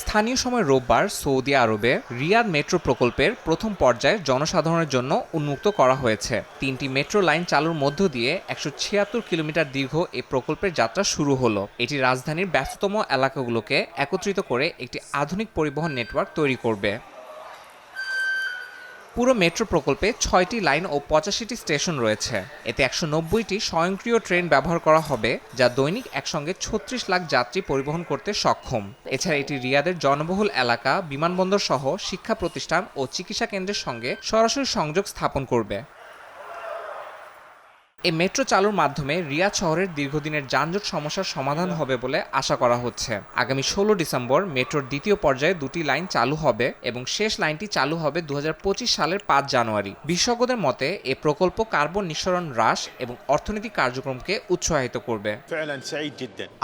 স্থানীয় সময় রোববার সৌদি আরবে রিয়াদ মেট্রো প্রকল্পের প্রথম পর্যায়ে জনসাধারণের জন্য উন্মুক্ত করা হয়েছে। 3টি মেট্রো লাইন চালুর মধ্য দিয়ে 176 কিলোমিটার দীর্ঘ এই প্রকল্পের যাত্রা শুরু হলো। এটি রাজধানীর ব্যস্ততম এলাকাগুলোকে একত্রিত করে একটি আধুনিক পরিবহন নেটওয়ার্ক তৈরি করবে। পুরো মেট্রো প্রকল্পে 6টি লাইন ও 85টি স্টেশন রয়েছে। এতে 190টি স্বয়ংক্রিয় ট্রেন ব্যবহার করা হবে, যা দৈনিক একসঙ্গে 36 লাখ যাত্রী পরিবহন করতে সক্ষম। এছাড়া এটি রিয়াদের জনবহুল এলাকা, বিমানবন্দর সহ শিক্ষা প্রতিষ্ঠান ও চিকিৎসা কেন্দ্রের সঙ্গে সরাসরি সংযোগ স্থাপন করবে। এই মেট্রো চালুর মাধ্যমে রিয়াদ শহরের দীর্ঘদিনের যানজট সমস্যার সমাধান হবে বলে আশা করা হচ্ছে। আগামী 16 ডিসেম্বর মেট্রোর দ্বিতীয় পর্যায়ে 2টি লাইন চালু হবে এবং শেষ লাইনটি চালু হবে 2025 সালের 5 জানুয়ারি। বিশেষজ্ঞদের মতে এই প্রকল্প কার্বন নিঃসরণ হ্রাস এবং অর্থনৈতিক কার্যক্রমকে উৎসাহিত করবে।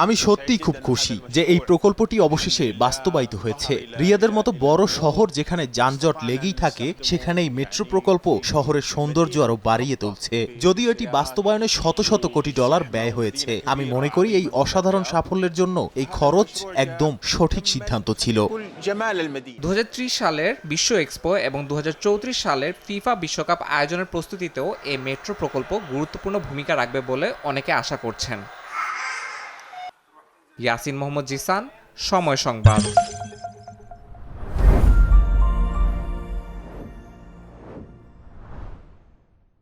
আমি সত্যিই খুব খুশি যে এই প্রকল্পটি অবশেষে বাস্তবায়িত হয়েছে। রিয়াদের মতো বড় শহর যেখানে যানজট লেগেই থাকে, সেখানে এই মেট্রো প্রকল্প শহরের সৌন্দর্য আরো বাড়িয়ে তুলছে। যদিও এটি বাস্তবায়নে শত শত কোটি ডলার ব্যয় হয়েছে, আমি মনে করি এই অসাধারণ সাফল্যের জন্য এই খরচ একদম সঠিক সিদ্ধান্ত ছিল। 2030 সালের বিশ্ব এক্সপো এবং 2034 সালের ফিফা বিশ্বকাপ আয়োজনের প্রস্তুতিতেও এই মেট্রো প্রকল্প গুরুত্বপূর্ণ ভূমিকা রাখবে বলে অনেকে আশা করছেন। ইয়াসিন মোহাম্মদ জিসান, সময় সংবাদ।